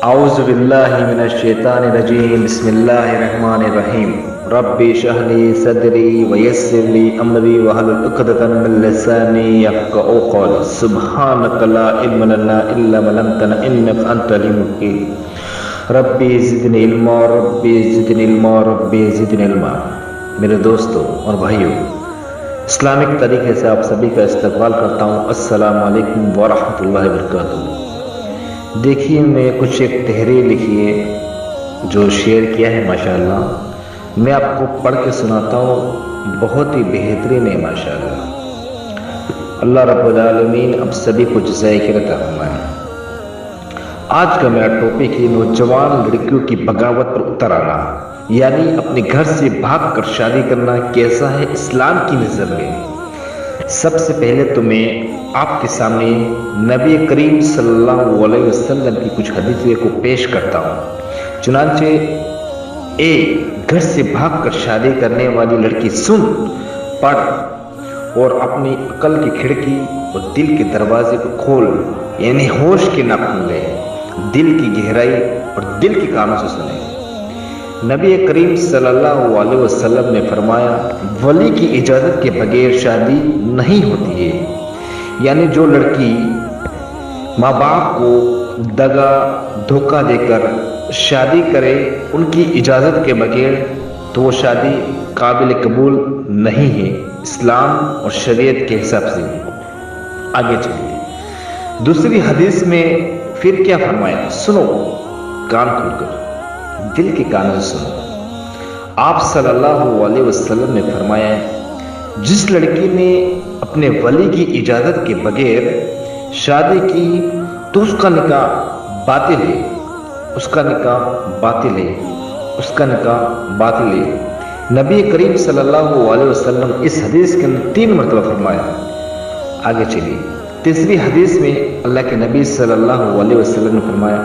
اعوذ باللہ من الشیطان الرجیم بسم اللہ الرحمن الرحیم رب اشرح لی صدری ویسر لی امری واحلل عقدۃ من لسانی یفقهوا قولی سبحانک لا علم لنا الا ما علمتنا انک انت العلیم الحکیم ربی زدنی علما ربی زدنی علما ربی زدنی علما۔ میرے دوستوں اور بھائیوں، اسلامک طریقے سے آپ سبھی کا استقبال کرتا ہوں۔ السلام علیکم ورحمۃ اللہ وبرکاتہ۔ دیکھیے، میں کچھ ایک تحریر لکھی ہے جو شیئر کیا ہے، ماشاءاللہ میں آپ کو پڑھ کے سناتا ہوں۔ بہت ہی بہترین ہے ماشاءاللہ۔ اللہ رب العالمین اب سبھی کو جزائے خیر عطا فرمائے۔ آج کا میرا ٹاپک ہے نوجوان لڑکیوں کی بغاوت پر اتر آنا، یعنی اپنے گھر سے بھاگ کر شادی کرنا کیسا ہے اسلام کی نظر میں۔ سب سے پہلے تو میں آپ کے سامنے نبی کریم صلی اللہ علیہ وسلم کی کچھ حدیثیں کو پیش کرتا ہوں۔ چنانچہ اے گھر سے بھاگ کر شادی کرنے والی لڑکی، سن، پڑھ اور اپنی عقل کی کھڑکی اور دل کے دروازے کو کھول، یعنی ہوش کے نہ کھولے، دل کی گہرائی اور دل کے کانوں سے سنے۔ نبی کریم صلی اللہ علیہ وسلم نے فرمایا، ولی کی اجازت کے بغیر شادی نہیں ہوتی ہے، یعنی جو لڑکی ماں باپ کو دغا دھوکہ دے کر شادی کرے ان کی اجازت کے بغیر، تو وہ شادی قابل قبول نہیں ہے اسلام اور شریعت کے حساب سے۔ آگے چلیے، دوسری حدیث میں پھر کیا فرمایا، سنو کان کھول کر، دل کے کانوں سے سنو۔ آپ صلی اللہ علیہ وسلم نے فرمایا، جس لڑکی نے اپنے ولی کی اجازت کے بغیر شادی کی تو اس کا نکاح باطل ہے، اس کا نکاح باطل ہے، اس کا نکاح باطل ہے۔ نبی کریم صلی اللہ علیہ وسلم اس حدیث کے اندر 3 مرتبہ فرمایا۔ آگے چلیے، تیسری حدیث میں اللہ کے نبی صلی اللہ علیہ وسلم نے فرمایا،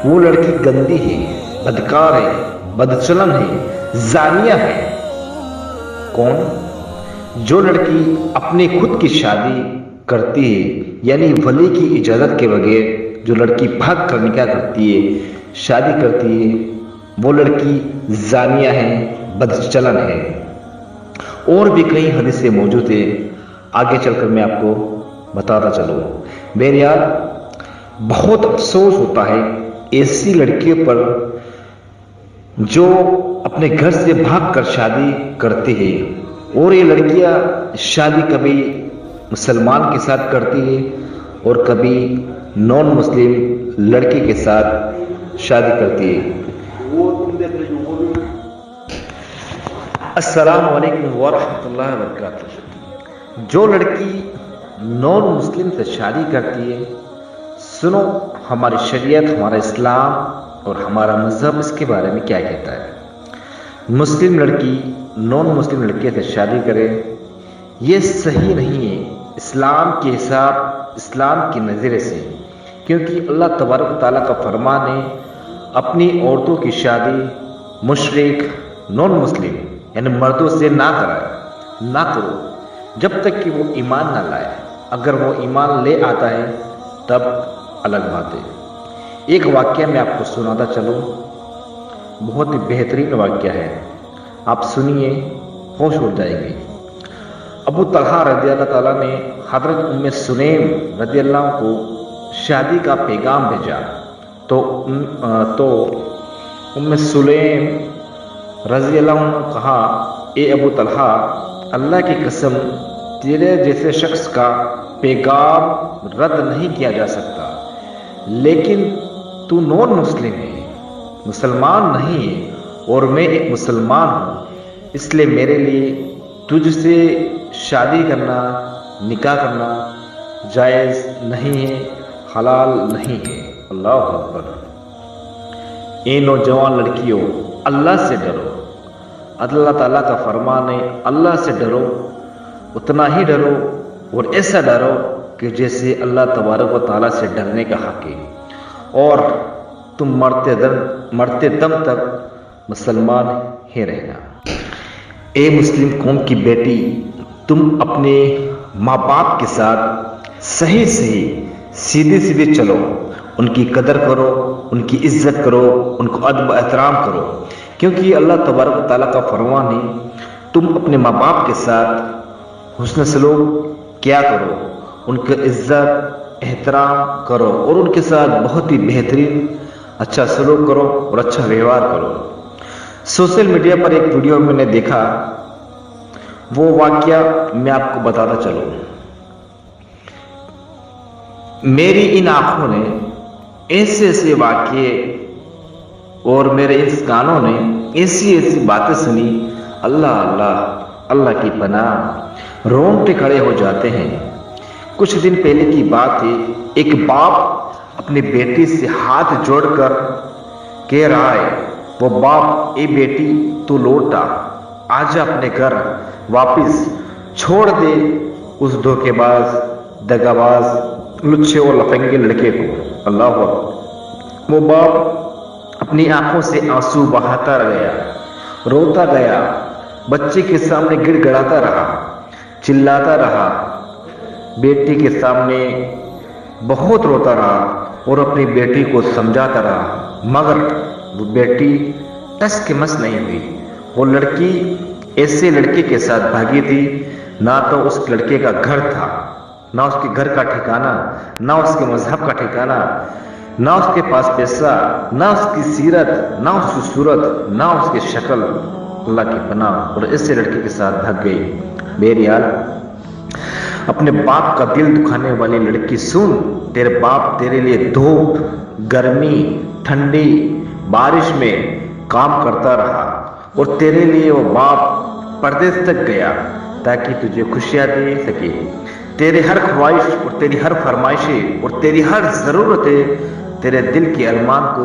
وہ لڑکی گندی ہے، بدکار ہے، بدچلن ہے، زانیہ ہے۔ کون؟ جو لڑکی اپنے خود کی شادی کرتی ہے، یعنی ولی کی اجازت کے بغیر جو لڑکی بھاگ کر نکاح کرتی ہے، شادی کرتی ہے، وہ لڑکی زانیہ ہے، بدچلن ہے۔ اور بھی کئی حدیثیں موجود ہیں، آگے چل کر میں آپ کو بتاتا چلوں۔ میرے یار، بہت افسوس ہوتا ہے ایسی لڑکیوں پر جو اپنے گھر سے بھاگ کر شادی کرتی ہے، اور یہ لڑکیاں شادی کبھی مسلمان کے ساتھ کرتی ہے اور کبھی نان مسلم لڑکی کے ساتھ شادی کرتی ہے۔ السلام علیکم ورحمۃ اللہ وبرکاتہ۔ جو لڑکی نان مسلم سے شادی کرتی ہے، سنو ہماری شریعت، ہمارا اسلام اور ہمارا مذہب اس کے بارے میں کیا کہتا ہے۔ مسلم لڑکی نان مسلم لڑکے سے شادی کرے، یہ صحیح نہیں ہے اسلام کے حساب، اسلام کی نظریے سے، کیونکہ اللہ تبارک و تعالیٰ کا فرمان ہے، اپنی عورتوں کی شادی مشرک نان مسلم یعنی مردوں سے نہ کرائے، نہ کرو جب تک کہ وہ ایمان نہ لائے۔ اگر وہ ایمان لے آتا ہے تب الگ بات ہے۔ ایک واقعہ میں آپ کو سناتا چلوں، بہت ہی بہترین واقعہ ہے، آپ سنیے، ہوش اڑ جائیں گے۔ ابو طلحہ رضی اللہ تعالیٰ نے حضرت ام سلیم رضی اللہ عنہ کو شادی کا پیغام بھیجا، تو ام سلیم رضی اللہ عنہ نے کہا، اے ابو طلحہ، اللہ کی قسم، تیرے جیسے شخص کا پیغام رد نہیں کیا جا سکتا، لیکن تو نان مسلم ہے، مسلمان نہیں ہے، اور میں ایک مسلمان ہوں، اس لیے میرے لیے تجھ سے شادی کرنا، نکاح کرنا جائز نہیں ہے، حلال نہیں ہے۔ اللہ اکبر۔ اے نوجوان لڑکیوں، اللہ سے ڈرو، اللہ تعالیٰ کا فرمان ہے، اللہ سے ڈرو، اتنا ہی ڈرو اور ایسا ڈرو کہ جیسے اللہ تبارک و تعالیٰ سے ڈرنے کا حق ہے، اور تم مرتے دم تک مسلمان ہی رہنا۔ اے مسلم قوم کی بیٹی، تم اپنے ماں باپ کے ساتھ صحیح سیدھے چلو، ان کی قدر کرو، ان کی عزت کرو، ان کو ادب و احترام کرو، کیونکہ اللہ تبارک و تعالیٰ کا فرمان ہے تم اپنے ماں باپ کے ساتھ حسن سلوک کیا کرو، ان کی عزت احترام کرو اور ان کے ساتھ بہت ہی بہترین اچھا سلوک کرو اور اچھا ویوہار کرو۔ سوشل میڈیا پر ایک ویڈیو میں نے دیکھا، وہ واقعہ میں آپ کو بتاتا چلوں۔ میری ان آنکھوں نے ایسے ایسے واقعے اور میرے اس کانوں نے ایسی ایسی باتیں سنی، اللہ اللہ اللہ کی پناہ، رونگٹے کھڑے ہو جاتے ہیں۔ کچھ دن پہلے کی بات ہے، ایک باپ اپنی بیٹی سے ہاتھ جوڑ کر کہہ رہا ہے، وہ باپ، اے بیٹی تو لوٹ آجا اپنے گھر واپس، چھوڑ دے اس دھوکے باز، دغا باز، لچھے اور لفنگے لڑکے کو۔ اللہ اکبر۔ وہ باپ اپنی آنکھوں سے آنسو بہاتا گیا، روتا گیا، بچے کے سامنے گڑ گڑاتا رہا، چلاتا رہا، بیٹی کے سامنے بہت روتا رہا اور اپنی بیٹی کو سمجھاتا رہا، مگر وہ بیٹی ٹس کے مس نہیں ہوئی۔ وہ لڑکی ایسے لڑکے کے ساتھ بھاگی تھی، نہ تو اس لڑکے کا گھر تھا، نہ اس کے گھر کا ٹھکانہ، نہ اس کے مذہب کا ٹھکانہ، نہ اس کے پاس پیسہ، نہ اس کی سیرت، نہ اس کی صورت، نہ اس کی شکل، اللہ کی پناہ، اور ایسے لڑکے کے ساتھ بھاگ گئی۔ بہرحال اپنے باپ کا دل دکھانے والی لڑکی سن، تیرے باپ تیرے لیے دھوپ، گرمی، ٹھنڈی، بارش میں کام کرتا رہا اور تیرے لیے وہ باپ پردیس تک گیا تاکہ تجھے خوشیاں دے سکے۔ تیرے ہر خواہش اور تیری ہر فرمائشیں اور تیری ہر ضرورتیں، تیرے دل کے ارمان کو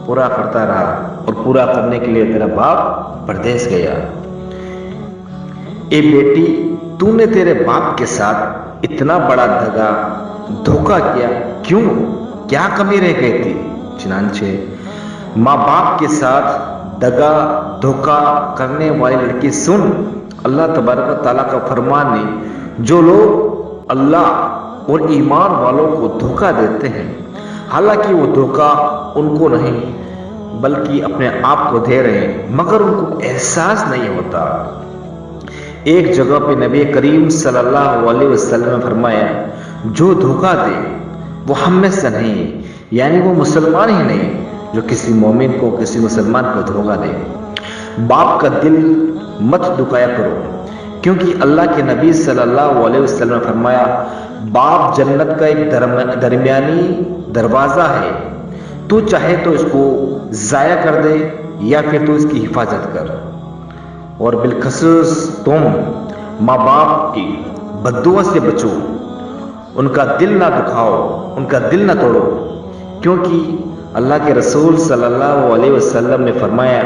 پورا کرتا رہا اور پورا کرنے کے لیے تیرا باپ پردیس گیا۔ اے بیٹی، تو نے تیرے باپ کے ساتھ اتنا بڑا دغا دھوکا کیا کیوں؟ کیا کمی رہ گئی تھی؟ چنانچہ ماں باپ کے ساتھ دغا دھوکا کرنے والی لڑکی سن، اللہ تبارک و تعالیٰ کا فرمان ہے، جو لوگ اللہ اور ایمان والوں کو دھوکا دیتے ہیں، حالانکہ وہ دھوکا ان کو نہیں بلکہ اپنے آپ کو دے رہے ہیں، مگر ان کو احساس نہیں ہوتا۔ ایک جگہ پہ نبی کریم صلی اللہ علیہ وسلم نے فرمایا، جو دھوکا دے وہ ہم میں سے نہیں، یعنی وہ مسلمان ہی نہیں جو کسی مومن کو، کسی مسلمان کو دھوکا دے۔ باپ کا دل مت دکھایا کرو، کیونکہ اللہ کے نبی صلی اللہ علیہ وسلم نے فرمایا، باپ جنت کا ایک درمیانی دروازہ ہے، تو چاہے تو اس کو ضائع کر دے یا پھر تو اس کی حفاظت کر، اور بالخصوص تم ماں باپ کی بددعا سے بچو، ان کا دل نہ دکھاؤ، ان کا دل نہ توڑو، کیونکہ اللہ کے رسول صلی اللہ علیہ وسلم نے فرمایا،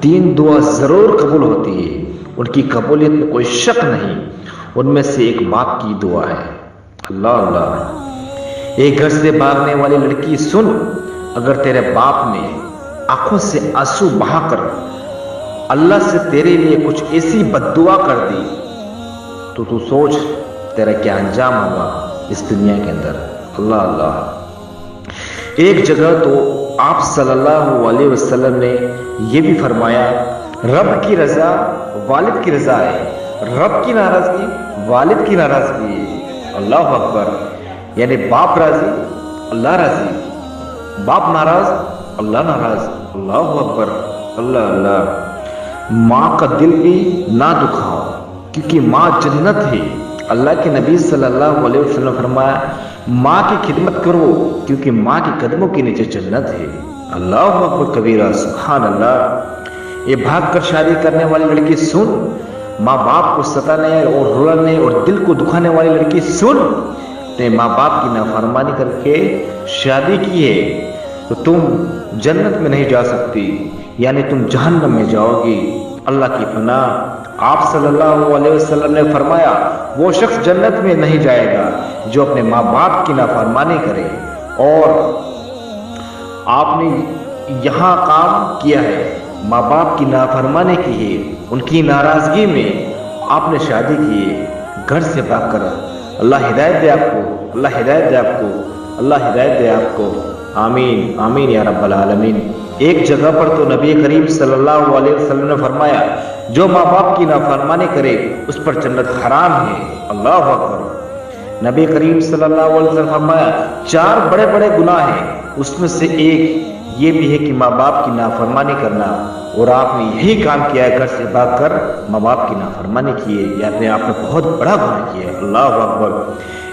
3 دعا ضرور قبول ہوتی ہے، ان کی قبولیت میں کوئی شک نہیں، ان میں سے ایک باپ کی دعا ہے۔ اللہ اللہ۔ ایک گھر سے بھاگنے والی لڑکی سن، اگر تیرے باپ نے آنکھوں سے آنسو بہا کر اللہ سے تیرے لیے کچھ ایسی بددعا کر دی تو تو سوچ تیرا کیا انجام ہوگا اس دنیا کے اندر۔ اللہ اللہ۔ ایک جگہ تو آپ صلی اللہ علیہ وسلم نے یہ بھی فرمایا، رب کی رضا والد کی رضا ہے، رب کی ناراضگی والد کی ناراضگی ہے۔ اللہ اکبر۔ یعنی باپ راضی اللہ راضی، باپ ناراض اللہ ناراض۔ اللہ اکبر، اللہ اللہ۔ ماں کا دل بھی نہ دکھاؤ، کیونکہ ماں جنت ہے۔ اللہ کے نبی صلی اللہ علیہ وسلم نے فرمایا، ماں کی خدمت کرو کیونکہ ماں کے قدموں کے نیچے جنت ہے۔ اللہ اکبر کبیرہ، سبحان اللہ۔ یہ بھاگ کر شادی کرنے والی لڑکی سن، ماں باپ کو ستانے اور رلانے اور دل کو دکھانے والی لڑکی سن، نے ماں باپ کی نافرمانی کر کے شادی کی ہے تو تم جنت میں نہیں جا سکتی، یعنی تم جہنم میں جاؤ گی۔ اللہ کی پناہ۔ آپ صلی اللہ علیہ وسلم نے فرمایا، وہ شخص جنت میں نہیں جائے گا جو اپنے ماں باپ کی نافرمانی کرے۔ اور آپ نے یہاں کام کیا ہے، ماں باپ کی نافرمانی کی ہے، ان کی ناراضگی میں آپ نے شادی کی ہے، گھر سے بھاگ کر۔ اللہ ہدایت دے آپ کو، اللہ ہدایت دے آپ کو، اللہ ہدایت دے آپ کو۔ آمین آمین یا رب العالمین۔ ایک جگہ پر تو نبی کریم صلی اللہ علیہ وسلم نے فرمایا جو ماں باپ کی نافرمانی کرے اس پر جنت حرام ہے۔ اللہ اکبر۔ نبی کریم صلی اللہ علیہ وسلم نے فرمایا 4 بڑے بڑے گناہ ہیں، اس میں سے ایک یہ بھی ہے کہ ماں باپ کی نافرمانی کرنا، اور آپ نے یہی کام کیا ہے، گھر سے بھاگ کر ماں باپ کی نافرمانی کی ہے، یہ آپ نے بہت بڑا گناہ کیا ہے۔ اللہ اکبر۔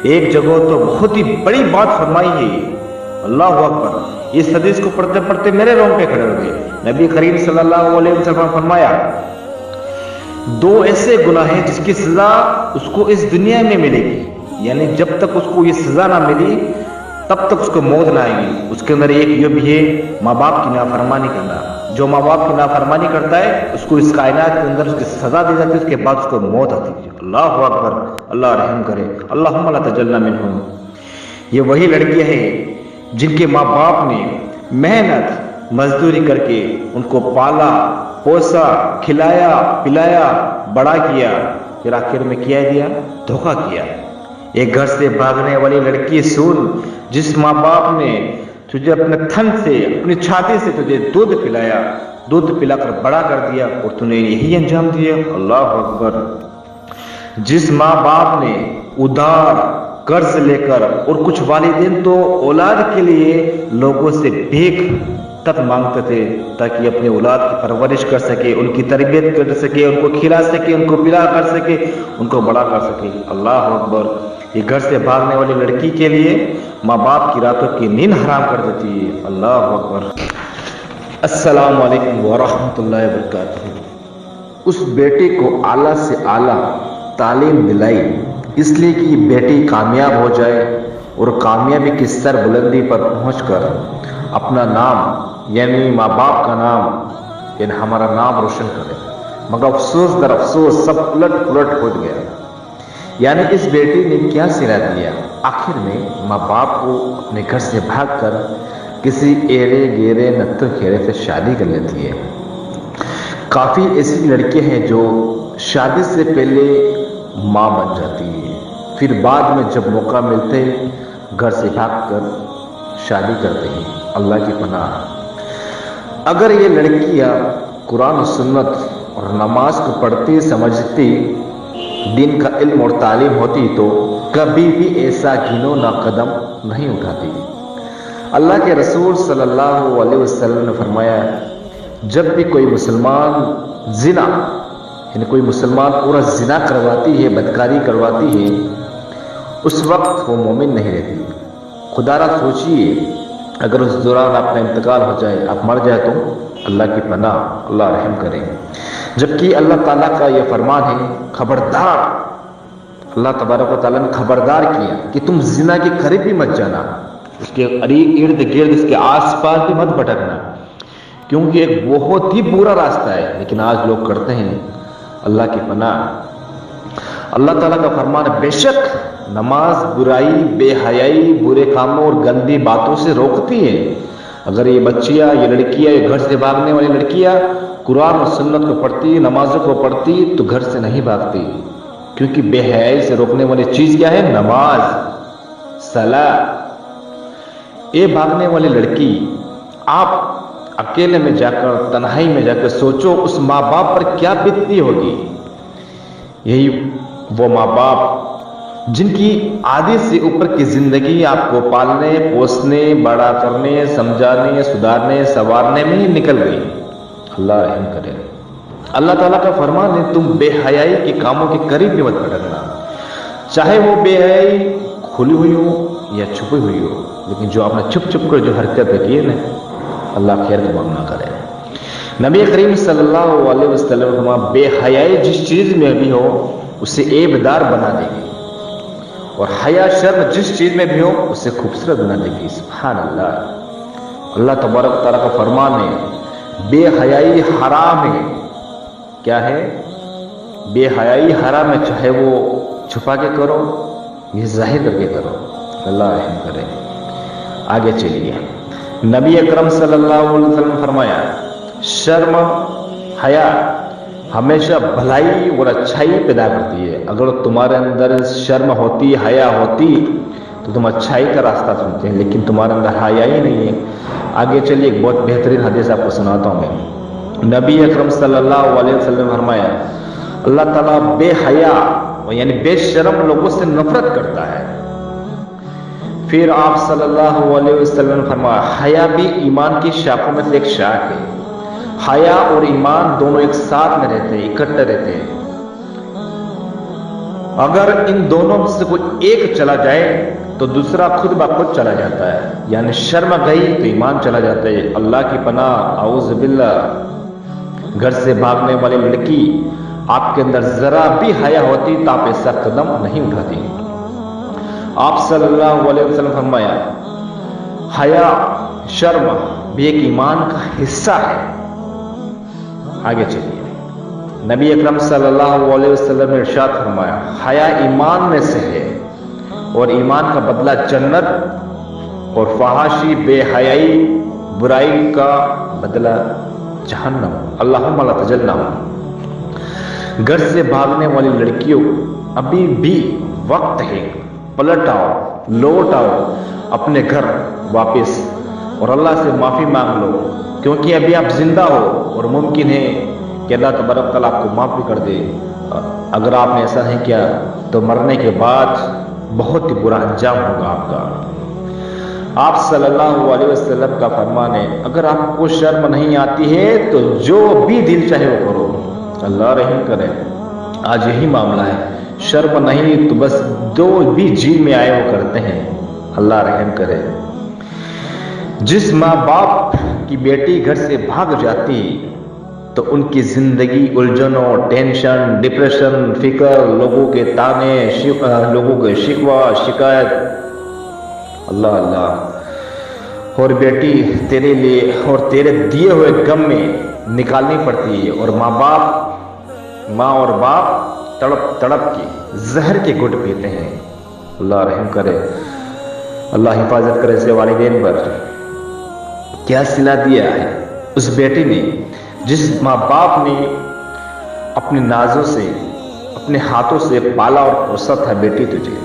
ایک جگہ تو بہت ہی بڑی بات فرمائی ہے۔ اللہ اکبر۔ اس حدیث کو پڑھتے پڑھتے میرے رونگٹے کھڑے ہو گئے۔ نبی کریم صلی اللہ علیہ وسلم نے فرمایا 2 ایسے گناہ ہیں جس کی سزا اس کو اس دنیا میں ملے گی، یعنی جب تک اس کو یہ سزا نہ ملی تب تک اس کو موت نہ آئے گی۔ اس کے اندر ایک یہ بھی ہے ماں باپ کی نافرمانی کرنا۔ جو ماں باپ کی نافرمانی کرتا ہے اس کو اس کائنات کے اندر اس کی سزا دی جاتی ہے، اس کے بعد اس کو موت آتی ہے۔ اللہ اکبر۔ اللہ رحم کرے۔ اللہم لا تجلنا منہم۔ یہ وہی لڑکیاں ہیں جن کے ماں باپ نے محنت مزدوری کر کے ان کو پالا پوسا کھلایا پلایا بڑا کیا، پھر آخر میں کیا دیا؟ دھوکہ کیا۔ ایک گھر سے بھاگنے والی لڑکی سن، جس ماں باپ نے تجھے اپنے تھن سے اپنی چھاتی سے تجھے دودھ پلایا، دودھ پلا کر بڑا کر دیا اور تو نے یہی انجام دیا۔ اللہ اکبر۔ جس ماں باپ نے ادھار قرض لے کر، اور کچھ والدین تو اولاد کے لیے لوگوں سے بھیک تک مانگتے تھے تاکہ اپنے اولاد کی پرورش کر سکے، ان کی تربیت کر سکے، ان کو کھلا سکے، ان کو پلا کر سکے، ان کو بڑا کر سکے۔ اللہ اکبر۔ یہ گھر سے بھاگنے والی لڑکی کے لیے ماں باپ کی راتوں کی نیند حرام کر دیتی ہے۔ اللہ اکبر۔ السلام علیکم ورحمۃ اللہ وبرکاتہ۔ اس بیٹے کو اعلیٰ سے اعلیٰ تعلیم دلائی اس لیے کہ بیٹی کامیاب ہو جائے اور کامیابی کی سر بلندی پر پہنچ کر اپنا نام یعنی ماں باپ کا نام یعنی ہمارا نام روشن کرے، مگر افسوس در افسوس سب الٹ پلٹ ہو گیا۔ یعنی اس بیٹی نے کیا سلا دیا؟ آخر میں ماں باپ کو اپنے گھر سے بھاگ کر کسی ایرے گیرے نتھر کھیرے سے شادی کر لیتی ہے۔ کافی ایسی لڑکیاں ہیں جو شادی سے پہلے ماں بن جاتی ہے، پھر بعد میں جب موقع ملتے گھر سے بھاگ کر شادی کرتے ہیں۔ اللہ کی پناہ۔ اگر یہ لڑکیاں قرآن و سنت اور نماز کو پڑھتی سمجھتی، دین کا علم اور تعلیم ہوتی تو کبھی بھی ایسا گھنونا قدم نہیں اٹھاتی۔ اللہ کے رسول صلی اللہ علیہ وسلم نے فرمایا جب بھی کوئی مسلمان زنا یعنی کوئی مسلمان پورا زنا کرواتی ہے، بدکاری کرواتی ہے، اس وقت وہ مومن نہیں رہتی۔ خدا را سوچیے اگر اس دوران آپ کا انتقال ہو جائے، آپ مر جائے تو اللہ کی پناہ، اللہ رحم کرے۔ جبکہ اللہ تعالیٰ کا یہ فرمان ہے خبردار، اللہ تبارک و تعالیٰ نے خبردار کیا کہ تم زنا کے قریب بھی مت جانا، اس کے ارد گرد اس کے آس پاس بھی مت بھٹکنا، کیونکہ ایک بہت ہی برا راستہ ہے، لیکن آج لوگ کرتے ہیں۔ اللہ کی پناہ۔ اللہ تعالیٰ کا فرمان ہے بے شک نماز برائی، بے حیائی، برے کاموں اور گندی باتوں سے روکتی ہے۔ اگر یہ بچیاں، یہ لڑکیاں، یہ گھر سے بھاگنے والی لڑکیاں قرآن و سنت کو پڑھتی، نمازوں کو پڑھتی تو گھر سے نہیں بھاگتی، کیونکہ بے حیائی سے روکنے والی چیز کیا ہے؟ نماز، صلاۃ۔ یہ بھاگنے والی لڑکی، آپ اکیلے میں جا کر، تنہائی میں جا کر سوچو اس ماں باپ پر کیا بیتتی ہوگی۔ یہی وہ ماں باپ جن کی آدھی سے اوپر کی زندگی آپ کو پالنے، پوسنے، بڑا کرنے، سمجھانے، سدھارنے، سنوارنے میں ہی نکل گئی۔ اللہ رحم کرے۔ اللہ تعالیٰ کا فرمان ہے تم بے حیائی کے کاموں کے قریب بھی مت بھٹکنا، چاہے وہ بے حیائی کھلی ہوئی ہو یا چھپی ہوئی ہو، لیکن جو آپ نے چھپ چھپ کر جو حرکت کی ہے نا، اللہ خیر کا معاملہ کرے۔ نبی کریم صلی اللہ علیہ وسلم فرمایا بے حیائی جس چیز میں بھی ہو اسے عیب دار بنا دے گی، اور حیا شرم جس چیز میں بھی ہو اسے خوبصورت بنا دے گی۔ سبحان اللہ۔ اللہ تبارک تعالیٰ کا فرمان ہے بے حیائی حرام ہے۔ کیا ہے؟ بے حیائی حرام ہے، چاہے وہ چھپا کے کرو یہ ظاہر کر کے کرو۔ اللہ رحم کرے۔ آگے چلیے۔ نبی اکرم صلی اللہ علیہ وسلم نے فرمایا شرم حیا ہمیشہ بھلائی اور اچھائی پیدا کرتی ہے۔ اگر تمہارے اندر شرم ہوتی، حیا ہوتی تو تو تم اچھائی کا راستہ چنتے ہیں، لیکن تمہارے اندر حیا ہی نہیں ہے۔ آگے چلیے ایک بہت بہترین حدیث آپ کو سناتا ہوں میں۔ نبی اکرم صلی اللہ علیہ وسلم نے فرمایا اللہ تعالیٰ بے حیا یعنی بے شرم لوگوں سے نفرت کرتا ہے۔ پھر آپ صلی اللہ علیہ وسلم نے فرمایا حیا بھی ایمان کی شاخوں میں سے ایک شاخ ہے۔ حیا اور ایمان دونوں ایک ساتھ میں رہتے ہیں، اکٹھے رہتے ہیں۔ اگر ان دونوں میں سے کوئی ایک چلا جائے تو دوسرا خود بخود چلا جاتا ہے، یعنی شرم گئی تو ایمان چلا جاتا ہے۔ اللہ کی پناہ، اعوذ باللہ، گھر سے بھاگنے والی لڑکی آپ کے اندر ذرا بھی حیا ہوتی تو آپ ایسا قدم نہیں اٹھاتی۔ آپ صلی اللہ علیہ وسلم فرمایا حیا، شرم بھی ایک ایمان کا حصہ ہے۔ آگے چلیے، نبی اکرم صلی اللہ علیہ وسلم نے ارشاد فرمایا حیا ایمان میں سے ہے اور ایمان کا بدلہ جنت، اور فحاشی بے حیائی برائی کا بدلہ جہنم۔ اللہم لا تجلنا۔ گھر سے بھاگنے والی لڑکیوں ابھی بھی وقت ہے، پلٹ آؤ، لوٹ آؤ اپنے گھر واپس اور اللہ سے معافی مانگ لو، کیونکہ ابھی آپ زندہ ہو اور ممکن ہے کہ اللہ تبارک تعالیٰ آپ کو معاف بھی کر دے۔ اگر آپ نے ایسا نہیں کیا تو مرنے کے بعد بہت ہی برا انجام ہوگا آپ کا۔ آپ صلی اللہ علیہ وسلم کا فرمان ہے اگر آپ کو شرم نہیں آتی ہے تو جو بھی دل چاہے وہ کرو، اللہ رحم کرے۔ آج یہی معاملہ ہے، شرم نہیں تو بس جو بھی جی میں آئے وہ کرتے ہیں، اللہ رحم کرے۔ جس ماں باپ کی بیٹی گھر سے بھاگ جاتی تو ان کی زندگی الجھنوں، ٹینشن، ڈپریشن، فکر، لوگوں کے تانے، لوگوں کے شکوہ، شکایت، اللہ اللہ، اور بیٹی تیرے لیے اور تیرے دیے ہوئے غم میں نکالنی پڑتی ہے، اور ماں اور باپ تڑپ تڑپ کے زہر کے گھٹ پیتے ہیں۔ اللہ رحم کرے، اللہ حفاظت کرے سے والدین پر۔ کیا صلہ دیا ہے اس بیٹی نے جس ماں باپ نے اپنے نازوں سے، اپنے ہاتھوں سے پالا اور پوسا تھا بیٹی تجھے۔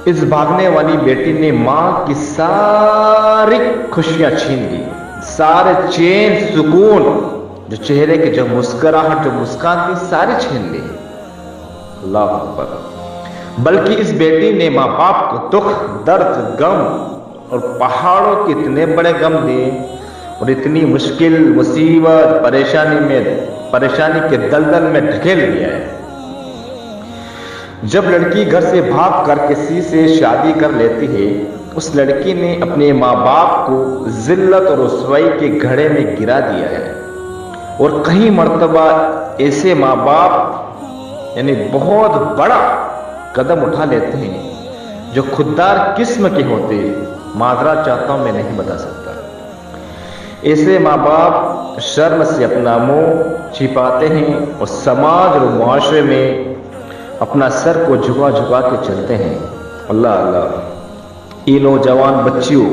اس بھاگنے والی بیٹی نے ماں کی ساری خوشیاں چھین لی، سارے چین، سکون، جو چہرے کی جو مسکراہٹ، جو مسکان تھی، ساری چھین لی۔ اللہ اکبر۔ بلکہ اس بیٹی نے ماں باپ کو دکھ، درد، غم اور پہاڑوں کے اتنے بڑے غم دیے اور اتنی مشکل، مصیبت، پریشانی کے دلدل میں ڈھکیل دیا ہے۔ جب لڑکی گھر سے بھاگ کر کسی سے شادی کر لیتی ہے، اس لڑکی نے اپنے ماں باپ کو ذلت اور رسوائی کے گھڑے میں گرا دیا ہے۔ اور کئی مرتبہ ایسے ماں باپ یعنی بہت بڑا قدم اٹھا لیتے ہیں جو خوددار قسم کے ہوتے، معذرت چاہتا ہوں میں نہیں بتا سکتا۔ ایسے ماں باپ شرم سے اپنا منہ چھپاتے ہیں اور سماج اور معاشرے میں اپنا سر کو جھکا جھکا کے چلتے ہیں۔ اللہ اللہ، یہ نوجوان بچیوں،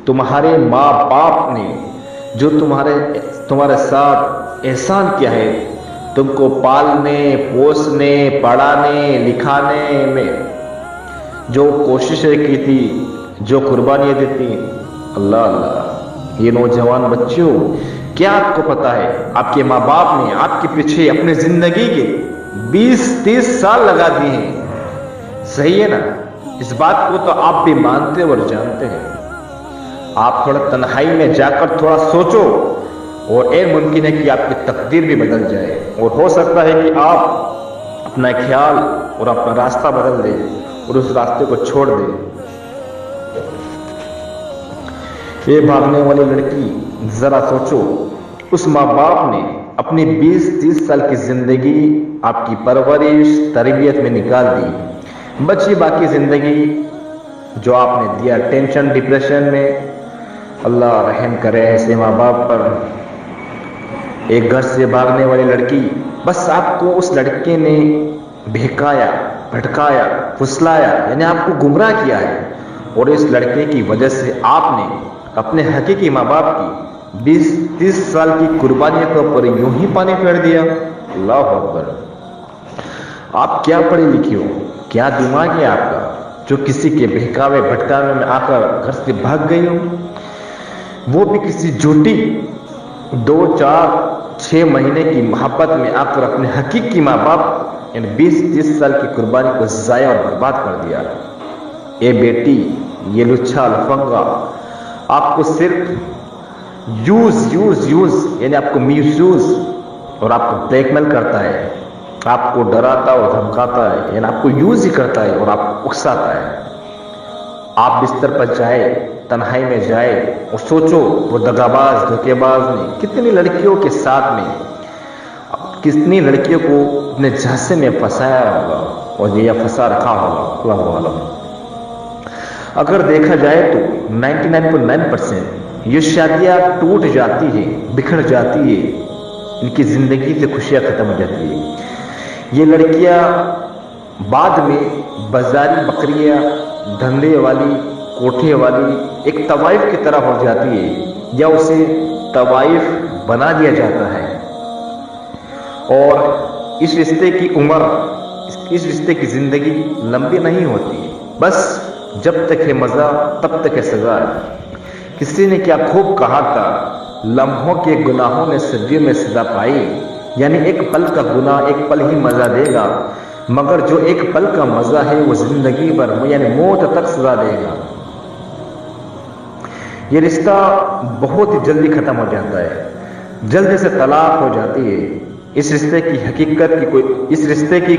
تمہارے ماں باپ نے جو تمہارے ساتھ احسان کیا ہے، تم کو پالنے، پوسنے، پڑھانے، لکھانے میں جو کوششیں کی تھی، جو قربانیاں دی تھی، اللہ اللہ، یہ نوجوان بچیوں، کیا آپ کو پتا ہے آپ کے ماں باپ نے آپ کے پیچھے اپنے زندگی کے 20-30 سال لگا دیے ہیں، صحیح ہے نا؟ اس بات کو تو آپ بھی مانتے اور جانتے ہیں۔ آپ تھوڑا تنہائی میں جا کر تھوڑا سوچو، اور ممکن ہے کہ آپ کی تقدیر بھی بدل جائے، اور ہو سکتا ہے کہ آپ اپنا خیال اور اپنا راستہ بدل دیں اور اس راستے کو چھوڑ دیں۔ یہ بھاگنے والی لڑکی، ذرا سوچو، اس ماں باپ نے اپنی 20-30 سال کی زندگی آپ کی پرورش، تربیت میں نکال دی، بچی باقی زندگی جو آپ نے دیا ٹینشن، ڈپریشن میں۔ اللہ رحم کرے ایسے ماں باپ پر۔ ایک گھر سے بھاگنے والی لڑکی، بس آپ کو اس لڑکے نے بہکایا، بھٹکایا، پھسلایا، یعنی آپ کو گمراہ کیا ہے، اور اس لڑکے کی وجہ سے آپ نے اپنے حقیقی ماں باپ کی 20-30 سال کی قربانیوں کے اوپر یوں ہی پانی پھیر دیا۔ اللہ اکبر۔ آپ کیا پڑھے لکھے ہو، کیا دماغ ہے آپ کا، جو کسی کے بہکاوے بھٹکاوے میں آ کر گھر سے بھاگ گئی ہو، وہ بھی کسی جھوٹی 2 4 6 مہینے کی محبت میں آ کر اپنے حقیقی ماں باپ یعنی 20-30 سال کی قربانی کو ضائع اور برباد کر دیا۔ اے بیٹی، یہ لچھا لفنگا آپ کو صرف یوز یعنی آپ کو میس یوز اور آپ کو بلیک میل کرتا ہے، آپ کو ڈراتا اور دھمکاتا ہے، یعنی آپ کو یوز ہی کرتا ہے اور آپ کو اکساتا ہے۔ آپ بستر پر جائے، تنہائی میں جائے اور سوچو وہ دغاباز دھوکے باز نے کتنی لڑکیوں کے ساتھ میں کتنی لڑکیوں کو اپنے جھانسے میں پھنسایا ہوگا اور یہ پھنسا رکھا ہوگا، اللہ عالم۔ اگر دیکھا جائے تو 99.9% یہ شادیاں ٹوٹ جاتی ہیں، بکھر جاتی ہے، ان کی زندگی سے خوشیاں ختم ہو جاتی ہے۔ یہ لڑکیاں بعد میں بازاری بکریاں، دھندے والی، کوٹھے والی ایک طوائف کی طرح ہو جاتی ہے، یا اسے طوائف بنا دیا جاتا ہے، اور اس رشتے کی عمر، اس رشتے کی زندگی لمبی نہیں ہوتی، بس جب تک ہے مزہ تب تک ہے سزا۔ کسی نے کیا خوب کہا تھا، لمحوں کے گناہوں نے صدیوں میں سزا پائی، یعنی ایک پل کا گناہ ایک پل ہی مزہ دے گا، مگر جو ایک پل کا مزہ ہے وہ زندگی بھر یعنی موت تک سزا دے گا۔ یہ رشتہ بہت ہی جلدی ختم ہو جاتا ہے، جلدی سے طلاق ہو جاتی ہے۔ اس رشتے کی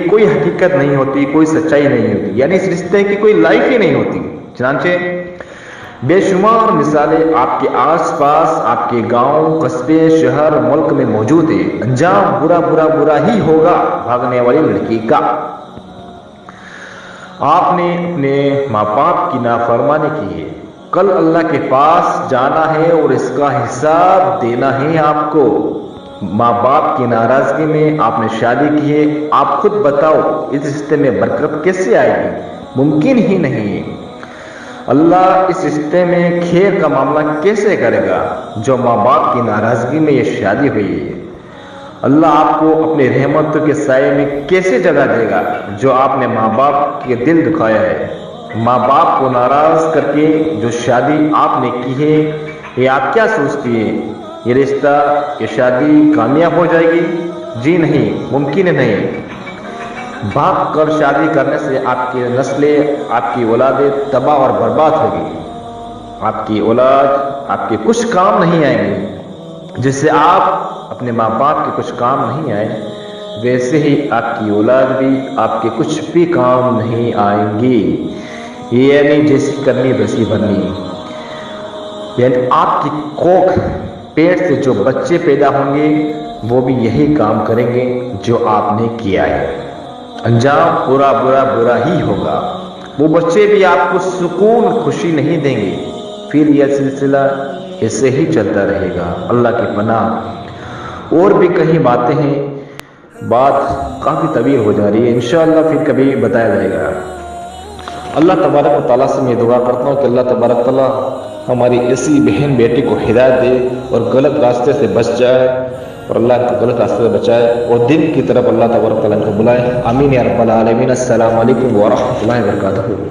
کوئی حقیقت نہیں ہوتی، کوئی سچائی نہیں ہوتی، یعنی اس رشتے کی کوئی لائف ہی نہیں ہوتی۔ چنانچہ بے شمار مثالیں آپ کے آس پاس، آپ کے گاؤں، قصبے، شہر، ملک میں موجود ہے۔ انجام برا ہی ہوگا بھاگنے والی لڑکی کا۔ آپ نے اپنے ماں باپ کی نافرمانی کی ہے، کل اللہ کے پاس جانا ہے اور اس کا حساب دینا ہے آپ کو۔ ماں باپ کی ناراضگی میں آپ نے شادی کی ہے، آپ خود بتاؤ اس رشتے میں برکت کیسے آئے گی؟ ممکن ہی نہیں ہے۔ اللہ اس رشتے میں خیر کا معاملہ کیسے کرے گا جو ماں باپ کی ناراضگی میں یہ شادی ہوئی ہے؟ اللہ آپ کو اپنے رحمتوں کے سائے میں کیسے جگہ دے گا جو آپ نے ماں باپ کے دل دکھایا ہے؟ ماں باپ کو ناراض کر کے جو شادی آپ نے کی ہے، یہ آپ کیا سوچتی ہے یہ رشتہ، یہ شادی کامیاب ہو جائے گی؟ جی نہیں، ممکن نہیں۔ بھاگ کر شادی کرنے سے آپ کی نسلیں، آپ کی اولادیں تباہ اور برباد ہوگی۔ آپ کی اولاد آپ کے کچھ کام نہیں آئیں گے، جیسے آپ اپنے ماں باپ کے کچھ کام نہیں آئے، ویسے ہی آپ کی اولاد بھی آپ کے کچھ بھی کام نہیں آئیں گی۔ یعنی جیسی کرنی ویسی بننی، یعنی آپ کی کوکھ پیٹ سے جو بچے پیدا ہوں گے وہ بھی یہی کام کریں گے جو آپ نے کیا ہے۔ انجام برا ہی ہوگا۔ وہ بچے بھی آپ کو سکون خوشی نہیں دیں گے، پھر یہ سلسلہ ایسے ہی چلتا رہے گا۔ اللہ کی پناہ۔ اور بھی کئی باتیں ہیں، بات کافی طویل ہو جا رہی ہے، انشاءاللہ پھر کبھی بتایا جائے گا۔ اللہ تبارک و تعالیٰ سے میں دعا کرتا ہوں کہ اللہ تبارک تعالیٰ ہماری ایسی بہن بیٹی کو ہدایت دے اور غلط راستے سے بچ جائے، اور اللہ کو غلط راستے سے بچائے اور دین کی طرف اللہ تبارک تعالیٰ کو بلائے۔ آمین یا رب العالمین۔ السلام علیکم ورحمۃ اللہ وبرکاتہ۔